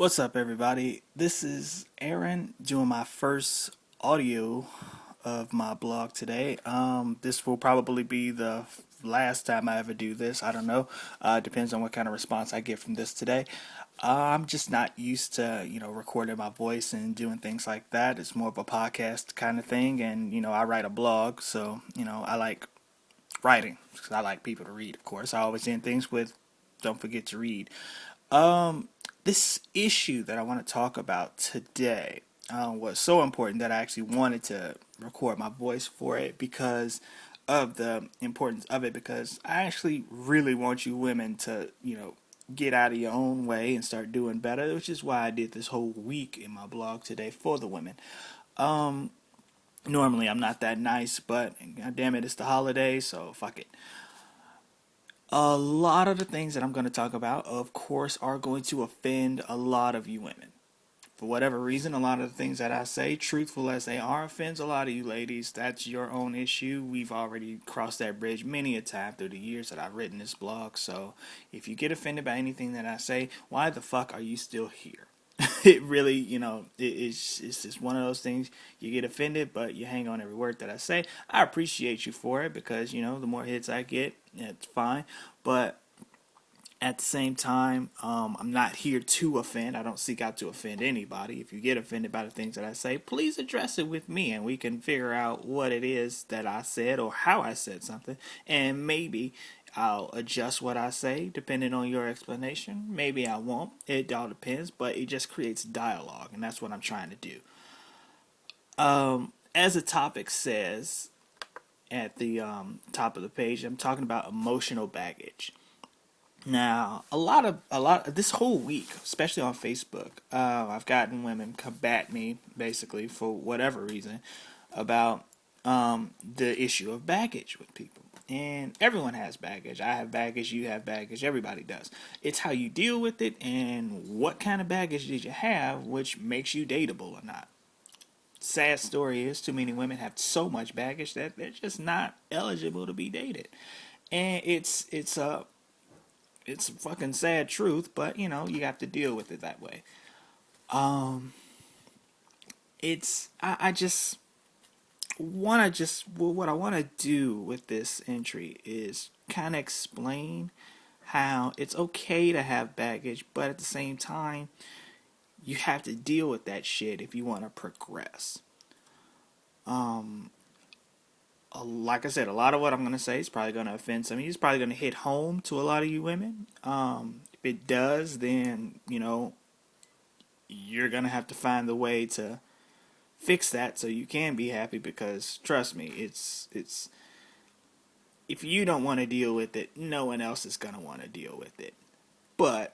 What's up, everybody? This is Aaron doing my first audio of my blog today. This will probably be the last time I ever do this. I don't know. Depends on what kind of response I get from this today. I'm just not used to, recording my voice and doing things like that. It's more of a podcast kind of thing, and I write a blog, so I like writing because I like people to read. Of course, I always end things with "Don't forget to read." This issue that I want to talk about today was so important that I actually wanted to record my voice for it because of the importance of it. Because I actually really want you women to, get out of your own way and start doing better, which is why I did this whole week in my blog today for the women. Normally I'm not that nice, but god damn it, it's the holidays, so fuck it. A lot of the things that I'm going to talk about, of course, are going to offend a lot of you women. For whatever reason, a lot of the things that I say, truthful as they are, offends a lot of you ladies. That's your own issue. We've already crossed that bridge many a time through the years that I've written this blog. So if you get offended by anything that I say, why the fuck are you still here? It really, it's just one of those things. You get offended, but you hang on every word that I say. I appreciate you for it because, the more hits I get, it's fine. But at the same time, I'm not here to offend. I don't seek out to offend anybody. If you get offended by the things that I say, please address it with me and we can figure out what it is that I said or how I said something. And maybe I'll adjust what I say depending on your explanation. Maybe I won't. It all depends, but it just creates dialogue, and that's what I'm trying to do. As the topic says at the top of the page, I'm talking about emotional baggage. Now, a lot this whole week, especially on Facebook, I've gotten women combat me basically for whatever reason about the issue of baggage with people. And everyone has baggage. I have baggage, you have baggage, everybody does. It's how you deal with it and what kind of baggage did you have, which makes you dateable or not. Sad story is too many women have so much baggage that they're just not eligible to be dated. And it's a fucking sad truth, but you have to deal with it that way. I just what I want to do with this entry is kind of explain how it's okay to have baggage, but at the same time, you have to deal with that shit if you want to progress. Like I said, a lot of what I'm going to say is probably going to offend some of you. It's probably going to hit home to a lot of you women. If it does, then, you're going to have to find the way to fix that so you can be happy because trust me, it's if you don't want to deal with it, no one else is going to want to deal with it. But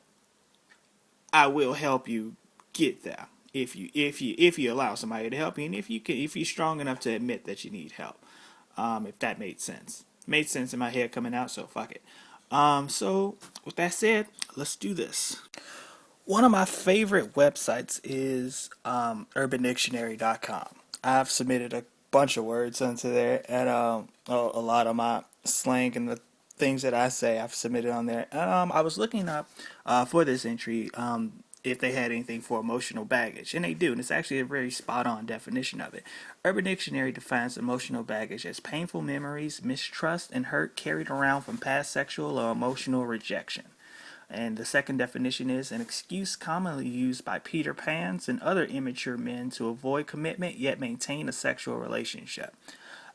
I will help you get there if you allow somebody to help you and if you're strong enough to admit that you need help. If that made sense. Made sense in my head coming out, so fuck it. So with that said, let's do this. One of my favorite websites is UrbanDictionary.com. I've submitted a bunch of words onto there, and a lot of my slang and the things that I say I've submitted on there. I was looking up for this entry if they had anything for emotional baggage, and they do, and it's actually a very spot-on definition of it. Urban Dictionary defines emotional baggage as painful memories, mistrust, and hurt carried around from past sexual or emotional rejection. And the second definition is an excuse commonly used by Peter Pans and other immature men to avoid commitment yet maintain a sexual relationship.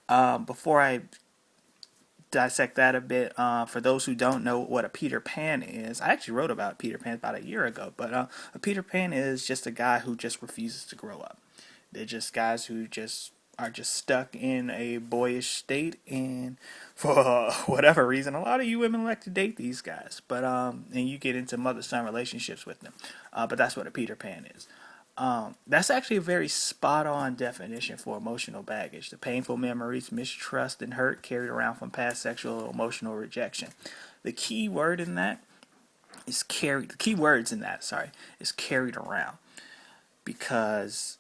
Before I dissect that a bit, for those who don't know what a Peter Pan is, I actually wrote about Peter Pan about a year ago, but a Peter Pan is just a guy who just refuses to grow up. They're just guys who just are just stuck in a boyish state, and for whatever reason, a lot of you women like to date these guys, but and you get into mother-son relationships with them. But that's what a Peter Pan is. That's actually a very spot-on definition for emotional baggage: the painful memories, mistrust, and hurt carried around from past sexual or emotional rejection. The key word in that is carried. The key words in that, is carried around, because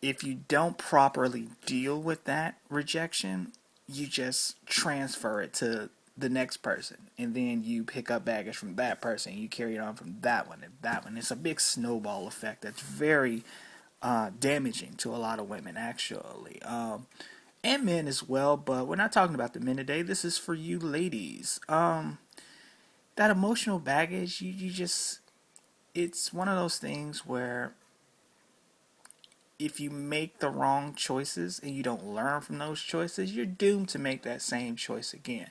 if you don't properly deal with that rejection, you just transfer it to the next person, and then you pick up baggage from that person, you carry it on from that one and that one. It's a big snowball effect that's very damaging to a lot of women, actually, and men as well. But we're not talking about the men today. This is for you ladies. That emotional baggage, you just, it's one of those things where if you make the wrong choices and you don't learn from those choices, you're doomed to make that same choice again.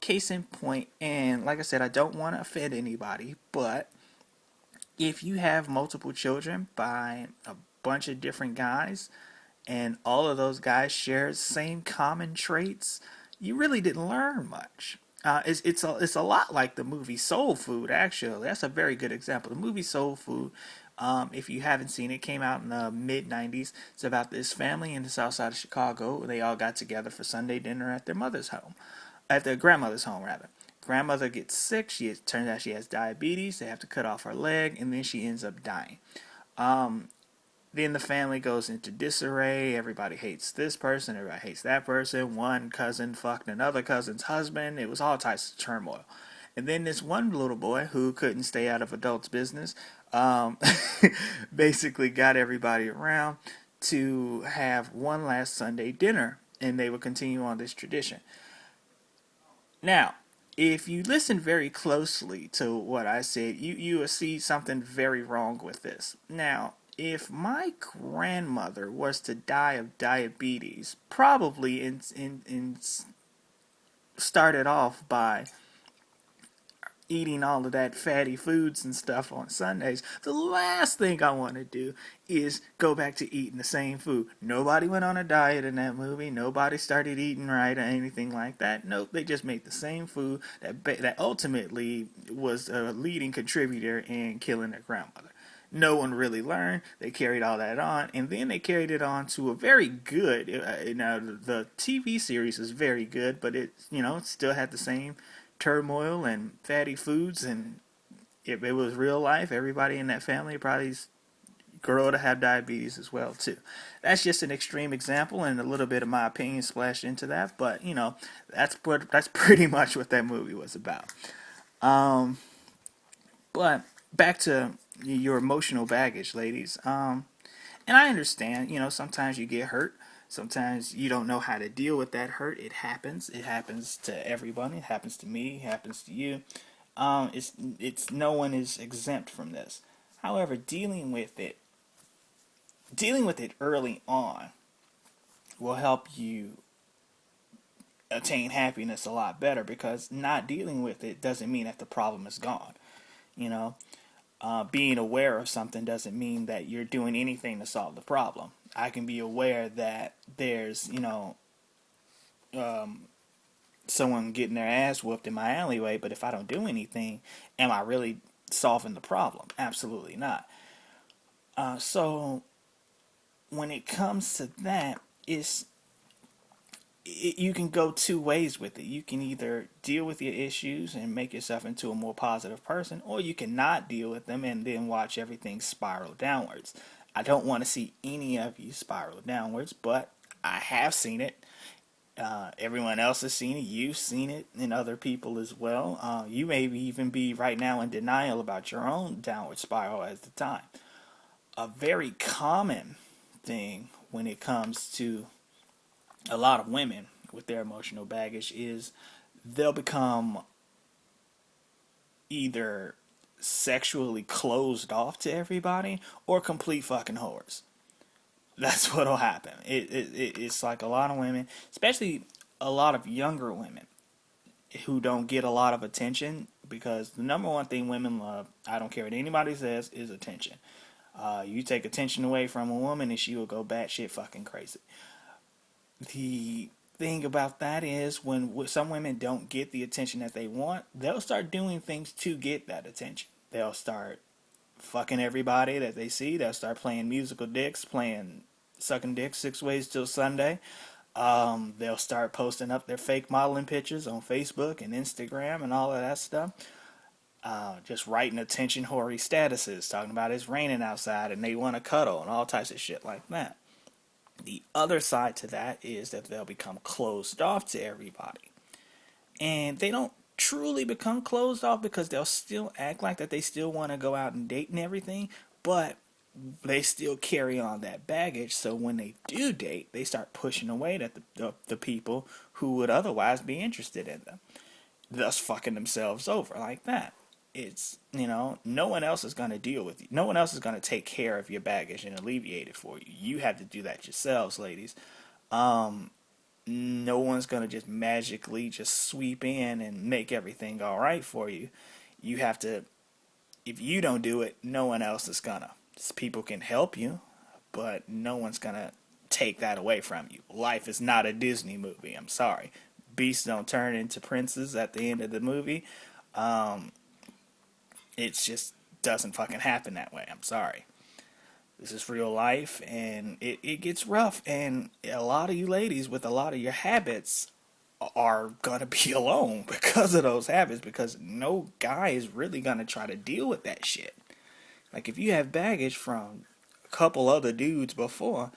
Case in point, and like I said, I don't want to offend anybody, but if you have multiple children by a bunch of different guys and all of those guys share the same common traits, you really didn't learn much. It's a lot like the movie Soul Food. Actually, that's a very good example. The movie Soul Food, if you haven't seen it, came out in the mid '90s. It's about this family in the South Side of Chicago. They all got together for Sunday dinner at their mother's home, at their grandmother's home rather. Grandmother gets sick. Turns out she has diabetes. They have to cut off her leg, and then she ends up dying. Then the family goes into disarray. Everybody hates this person. Everybody hates that person. One cousin fucked another cousin's husband. It was all types of turmoil. And then this one little boy who couldn't stay out of adults' business um, basically got everybody around to have one last Sunday dinner. And they would continue on this tradition. Now, if you listen very closely to what I said, you will see something very wrong with this. Now, if my grandmother was to die of diabetes, probably in started off by eating all of that fatty foods and stuff on Sundays, the last thing I want to do is go back to eating the same food. Nobody went on a diet in that movie. Nobody started eating right or anything like that. Nope, they just made the same food that ultimately was a leading contributor in killing their grandmother. No one really learned. They carried all that on, and then they carried it on to a very good. Now the TV series is very good, but it still had the same turmoil and fatty foods, and if it was real life, everybody in that family probably grow to have diabetes as well too. That's just an extreme example and a little bit of my opinion splashed into that, but that's pretty much what that movie was about. Um, but back to your emotional baggage, ladies. And I understand, sometimes you get hurt. Sometimes you don't know how to deal with that hurt. It happens. It happens to everybody. It happens to me. It happens to you. It's no one is exempt from this. However, dealing with it early on will help you attain happiness a lot better, because not dealing with it doesn't mean that the problem is gone. You know, being aware of something doesn't mean that you're doing anything to solve the problem. I can be aware that there's, someone getting their ass whooped in my alleyway, but if I don't do anything, am I really solving the problem? Absolutely not. So when it comes to that, you can go two ways with it. You can either deal with your issues and make yourself into a more positive person, or you can not deal with them and then watch everything spiral downwards. I don't want to see any of you spiral downwards, but I have seen it. Everyone else has seen it. You've seen it in other people as well. You may even be right now in denial about your own downward spiral at the time. A very common thing when it comes to a lot of women with their emotional baggage is they'll become either sexually closed off to everybody or complete fucking whores. That's what'll happen. It's like a lot of women, especially a lot of younger women who don't get a lot of attention, because the number one thing women love, I don't care what anybody says, is attention. You take attention away from a woman and she will go batshit fucking crazy. The thing about that is when some women don't get the attention that they want, they'll start doing things to get that attention. They'll start fucking everybody that they see. They'll start playing musical dicks, playing sucking dicks 6 ways till Sunday. They'll start posting up their fake modeling pictures on Facebook and Instagram and all of that stuff. Just writing attention hoary statuses, talking about it's raining outside and they want to cuddle and all types of shit like that. The other side to that is that they'll become closed off to everybody. and they don't truly become closed off because they'll still act like that they still want to go out and date and everything, but they still carry on that baggage. So when they do date, they start pushing away at the people who would otherwise be interested in them, thus fucking themselves over like that. It's, no one else is going to deal with you. No one else is going to take care of your baggage and alleviate it for you. You have to do that yourselves, ladies. No one's going to just magically just sweep in and make everything all right for you. You have to, if you don't do it, no one else is gonna. People can help you, but no one's gonna take that away from you. Life is not a Disney movie. I'm sorry. Beasts don't turn into princes at the end of the movie. It just doesn't fucking happen that way. I'm sorry. This is real life, and it gets rough. And a lot of you ladies with a lot of your habits are gonna be alone because of those habits, because no guy is really gonna try to deal with that shit. Like, if you have baggage from a couple other dudes before,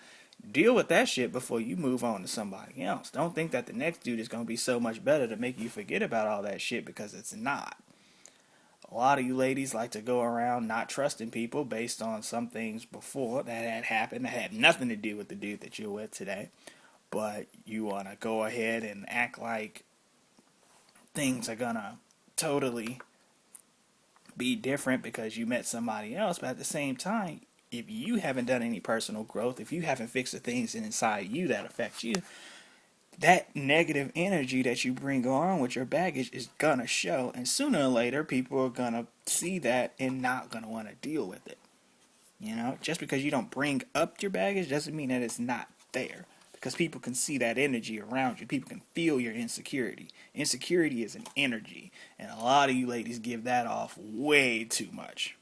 deal with that shit before you move on to somebody else. Don't think that the next dude is gonna be so much better to make you forget about all that shit, because it's not. A lot of you ladies like to go around not trusting people based on some things before that had happened that had nothing to do with the dude that you're with today. But you want to go ahead and act like things are gonna totally be different because you met somebody else. But at the same time, if you haven't done any personal growth, if you haven't fixed the things inside you that affect you, that negative energy that you bring on with your baggage is gonna show, and sooner or later people are gonna see that and not gonna want to deal with it. Just because you don't bring up your baggage doesn't mean that it's not there, because people can see that energy around you. People can feel your insecurity. Insecurity is an energy, and a lot of you ladies give that off way too much.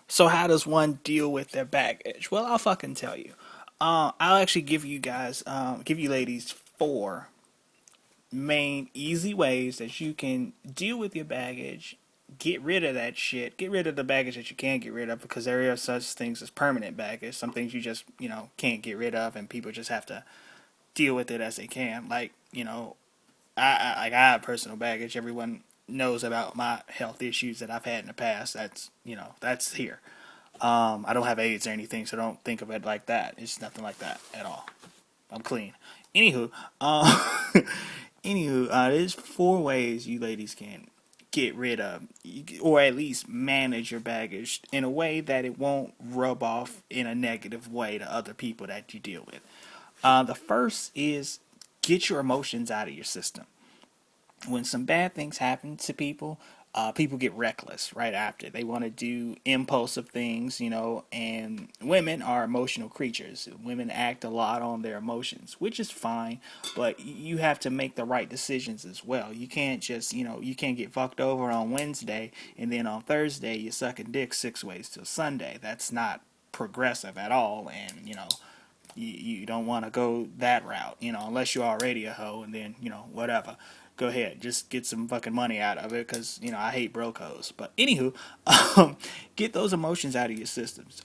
So how does one deal with their baggage? Well, I'll fucking tell you. I'll actually give you guys, give you ladies, four main easy ways that you can deal with your baggage. Get rid of that shit. Get rid of the baggage that you can't get rid of, because there are such things as permanent baggage. Some things you just, can't get rid of, and people just have to deal with it as they can. Like, I have personal baggage. Everyone knows about my health issues that I've had in the past. That's here. I don't have AIDS or anything, so don't think of it like that. It's nothing like that at all. I'm clean. Anywho, there's four ways you ladies can get rid of, or at least manage your baggage in a way that it won't rub off in a negative way to other people that you deal with. The first is get your emotions out of your system. When some bad things happen to people, people get reckless right after. They want to do impulsive things, and women are emotional creatures. Women act a lot on their emotions, which is fine, but you have to make the right decisions as well. You can't just, you can't get fucked over on Wednesday and then on Thursday you're sucking dick 6 ways till Sunday. That's not progressive at all, and, you don't want to go that route, unless you're already a hoe, and then, whatever. Go ahead, just get some fucking money out of it, because, I hate broke hoes. But anywho, get those emotions out of your systems.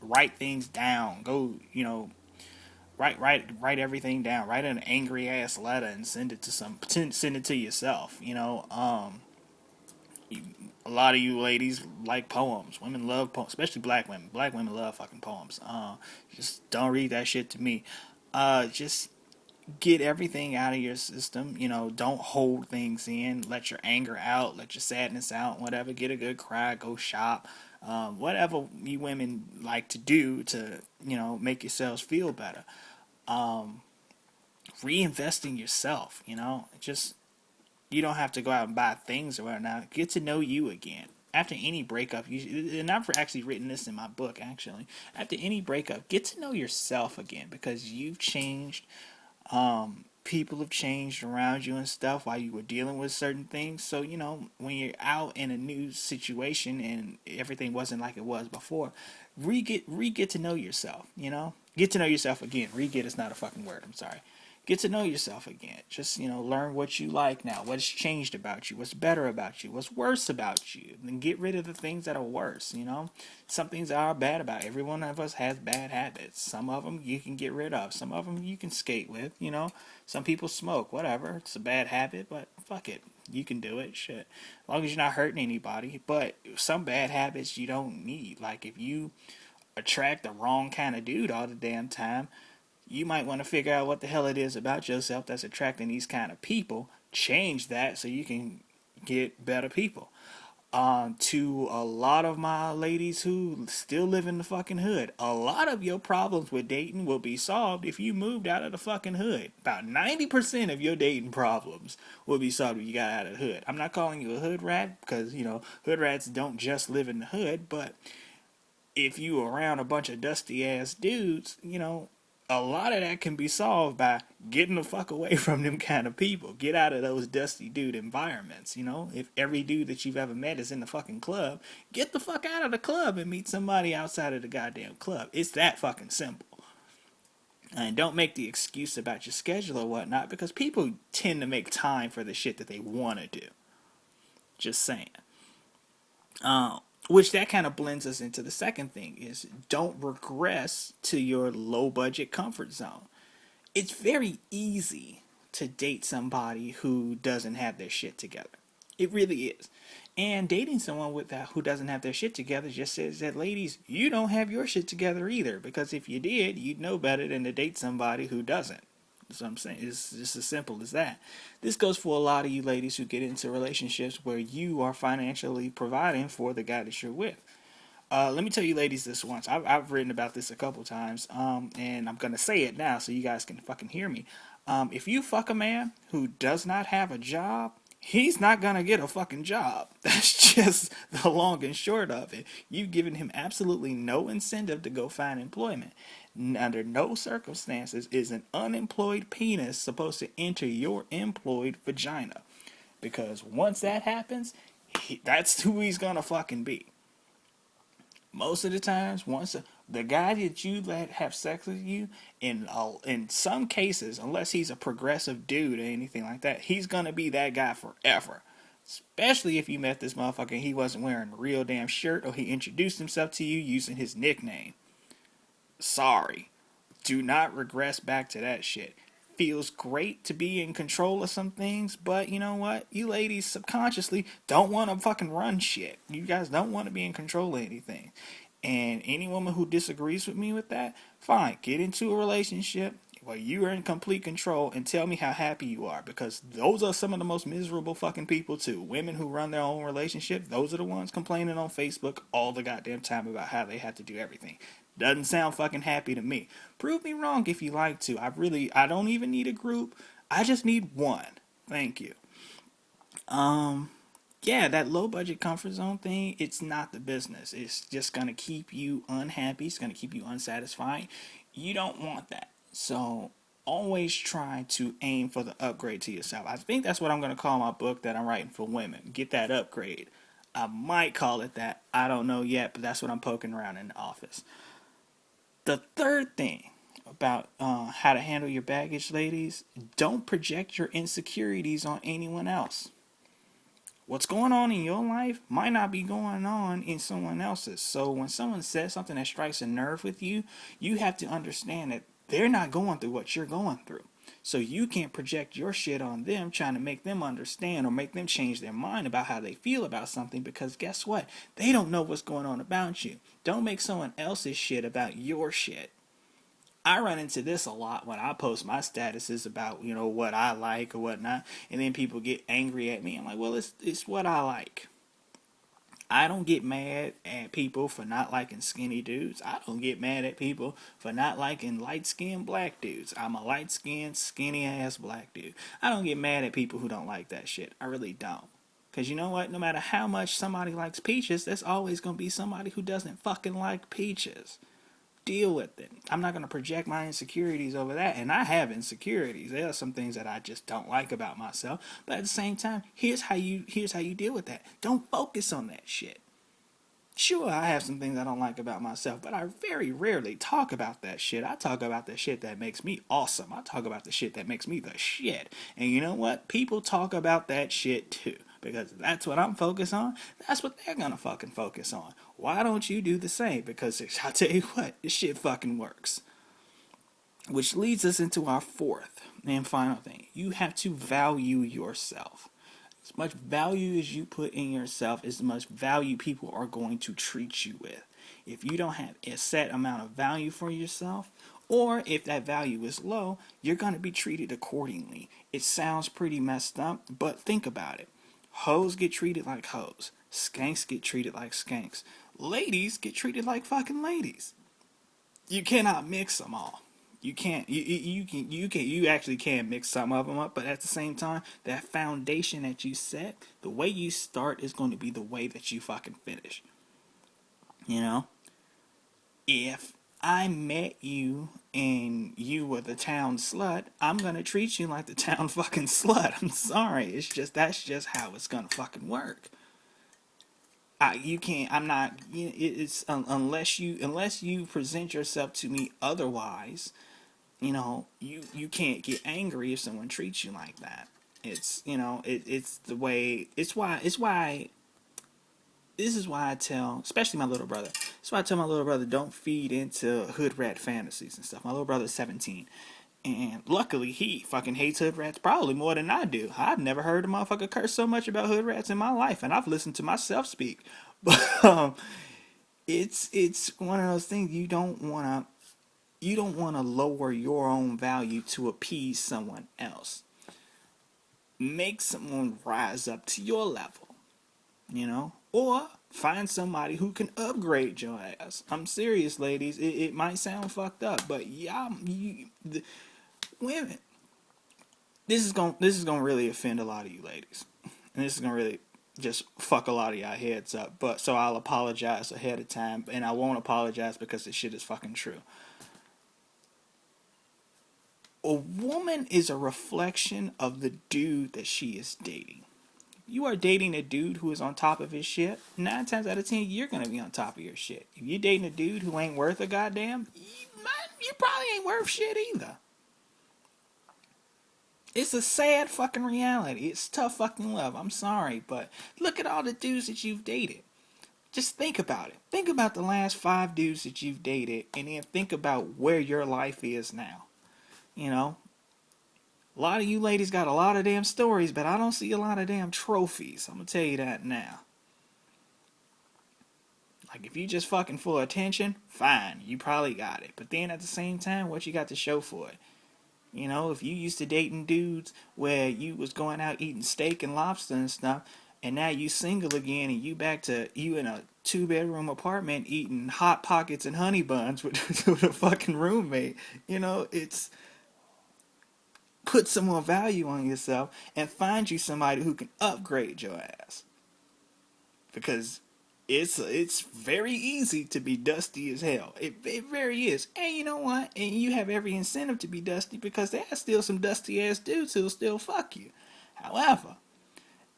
Write things down. Go, write everything down. Write an angry ass letter and send it to yourself. A lot of you ladies like poems. Women love poems, especially black women. Black women love fucking poems. Just don't read that shit to me. Just get everything out of your system. Don't hold things in. Let your anger out. Let your sadness out. Whatever. Get a good cry. Go shop. Whatever you women like to do to, make yourselves feel better. Reinvest in yourself. Just, you don't have to go out and buy things or whatnot. Get to know you again. After any breakup, and I've actually written this in my book, actually. After any breakup, get to know yourself again, because you've changed. People have changed around you and stuff while you were dealing with certain things. So, when you're out in a new situation and everything wasn't like it was before, re get to know yourself, Get to know yourself again. Re-get is not a fucking word. I'm sorry. Get to know yourself again. Just, learn what you like now, what's changed about you, what's better about you, what's worse about you. And then get rid of the things that are worse. Some things are bad about. Every one of us has bad habits. Some of them you can get rid of. Some of them you can skate with. Some people smoke, whatever. It's a bad habit, but fuck it. You can do it, shit. As long as you're not hurting anybody. But some bad habits you don't need. Like if you attract the wrong kind of dude all the damn time, you might want to figure out what the hell it is about yourself that's attracting these kind of people. Change that so you can get better people. To a lot of my ladies who still live in the fucking hood, a lot of your problems with dating will be solved if you moved out of the fucking hood. About 90% of your dating problems will be solved if you got out of the hood. I'm not calling you a hood rat because, hood rats don't just live in the hood, but if you around a bunch of dusty ass dudes, a lot of that can be solved by getting the fuck away from them kind of people. Get out of those dusty dude environments. If every dude that you've ever met is in the fucking club, get the fuck out of the club and meet somebody outside of the goddamn club. It's that fucking simple. And don't make the excuse about your schedule or whatnot, because people tend to make time for the shit that they want to do. Just saying. Which that kind of blends us into the second thing is don't regress to your low budget comfort zone. It's very easy to date somebody who doesn't have their shit together. It really is. And dating someone with that who doesn't have their shit together just says that, ladies, you don't have your shit together either. Because if you did, you'd know better than to date somebody who doesn't. That's what I'm saying. It's just as simple as that. This goes for a lot of you ladies who get into relationships where you are financially providing for the guy that you're with. Let me tell you ladies this once. I've written about this a couple times, and I'm going to say it now so you guys can fucking hear me. If you fuck a man who does not have a job, he's not going to get a fucking job. That's just the long and short of it. You've given him absolutely no incentive to go find employment. Under no circumstances is an unemployed penis supposed to enter your employed vagina. Because once that happens, that's who he's going to fucking be. Most of the times, once the guy that you let have sex with you, in some cases, unless he's a progressive dude or anything like that, he's gonna be that guy forever. Especially if you met this motherfucker and he wasn't wearing a real damn shirt or he introduced himself to you using his nickname. Sorry. Do not regress back to that shit. Feels great to be in control of some things, but you know what? You ladies subconsciously don't want to fucking run shit. You guys don't want to be in control of anything. And any woman who disagrees with me with that, fine, get into a relationship where you are in complete control and tell me how happy you are, because those are some of the most miserable fucking people too. Women who run their own relationship, those are the ones complaining on Facebook all the goddamn time about how they have to do everything. Doesn't sound fucking happy to me. Prove me wrong if you like to. I don't even need a group. I just need one. Thank you. Yeah, that low budget comfort zone thing, it's not the business. It's just going to keep you unhappy. It's going to keep you unsatisfied. You don't want that. So always try to aim for the upgrade to yourself. I think that's what I'm going to call my book that I'm writing for women. Get that upgrade. I might call it that. I don't know yet, but that's what I'm poking around in the office. The third thing about how to handle your baggage, ladies, don't project your insecurities on anyone else. What's going on in your life might not be going on in someone else's. So when someone says something that strikes a nerve with you, you have to understand that they're not going through what you're going through. So you can't project your shit on them trying to make them understand or make them change their mind about how they feel about something, because guess what? They don't know what's going on about you. Don't make someone else's shit about your shit. I run into this a lot when I post my statuses about, what I like or whatnot, and then people get angry at me. I'm like, well, it's what I like. I don't get mad at people for not liking skinny dudes. I don't get mad at people for not liking light-skinned black dudes. I'm a light-skinned, skinny-ass black dude. I don't get mad at people who don't like that shit. I really don't. Because you know what? No matter how much somebody likes peaches, there's always going to be somebody who doesn't fucking like peaches. Deal with it. I'm not going to project my insecurities over that. And I have insecurities. There are some things that I just don't like about myself. But at the same time, here's how you deal with that. Don't focus on that shit. Sure, I have some things I don't like about myself, but I very rarely talk about that shit. I talk about the shit that makes me awesome. I talk about the shit that makes me the shit. And you know what? People talk about that shit too. Because that's what I'm focused on. That's what they're gonna fucking focus on. Why don't you do the same? Because I'll tell you what, this shit fucking works. Which leads us into our fourth and final thing. You have to value yourself. As much value as you put in yourself, as much value people are going to treat you with. If you don't have a set amount of value for yourself, or if that value is low, you're going to be treated accordingly. It sounds pretty messed up, but think about it. Hoes get treated like hoes. Skanks get treated like skanks. Ladies get treated like fucking ladies. You cannot mix them all. You can't. You actually can mix some of them up, but at the same time, that foundation that you set, the way you start is going to be the way that you fucking finish. You know, if I met you and you were the town slut, I'm gonna treat you like the town fucking slut. I'm sorry. That's just how it's gonna fucking work. You can't. I'm not. It's unless you present yourself to me otherwise. You can't get angry if someone treats you like that. It's the way. It's why. This is why I tell, especially my little brother. That's why I tell my little brother, don't feed into hood rat fantasies and stuff. My little brother's 17. And luckily, he fucking hates hood rats probably more than I do. I've never heard a motherfucker curse so much about hood rats in my life, and I've listened to myself speak. But it's one of those things you don't wanna lower your own value to appease someone else. Make someone rise up to your level, or find somebody who can upgrade your ass. I'm serious, ladies. It might sound fucked up, but women, this is gonna really offend a lot of you ladies, and this is gonna really just fuck a lot of y'all heads up. But so I'll apologize ahead of time, and I won't apologize because this shit is fucking true. A woman is a reflection of the dude that she is dating. You are dating a dude who is on top of his shit, 9 times out of 10, you're gonna be on top of your shit. If you're dating a dude who ain't worth a goddamn, you probably ain't worth shit either. It's a sad fucking reality. It's tough fucking love. I'm sorry, but look at all the dudes that you've dated. Just think about it. Think about the last 5 dudes that you've dated, and then think about where your life is now. You know, a lot of you ladies got a lot of damn stories, but I don't see a lot of damn trophies. I'm gonna tell you that now. Like, if you just fucking for attention, fine, you probably got it. But then at the same time, what you got to show for it? If you used to dating dudes where you was going out eating steak and lobster and stuff, and now you single again and you in a 2-bedroom apartment eating hot pockets and honey buns with a fucking roommate, it's put some more value on yourself and find you somebody who can upgrade your ass. Because it's very easy to be dusty as hell. It very is. And you know what? And you have every incentive to be dusty because there are still some dusty ass dudes who'll still fuck you. However,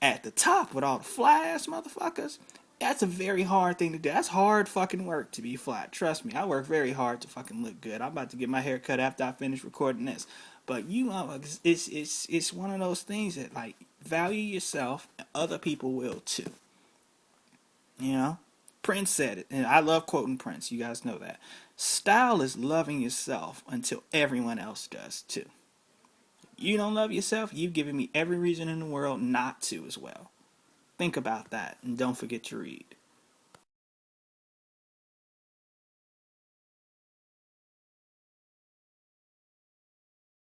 at the top with all the fly ass motherfuckers, that's a very hard thing to do. That's hard fucking work to be flat. Trust me, I work very hard to fucking look good. I'm about to get my hair cut after I finish recording this. But it's one of those things that, like, value yourself and other people will too. Prince said it, and I love quoting Prince. You guys know that. Style is loving yourself until everyone else does too. You don't love yourself, you've given me every reason in the world not to as well. Think about that, and don't forget to read.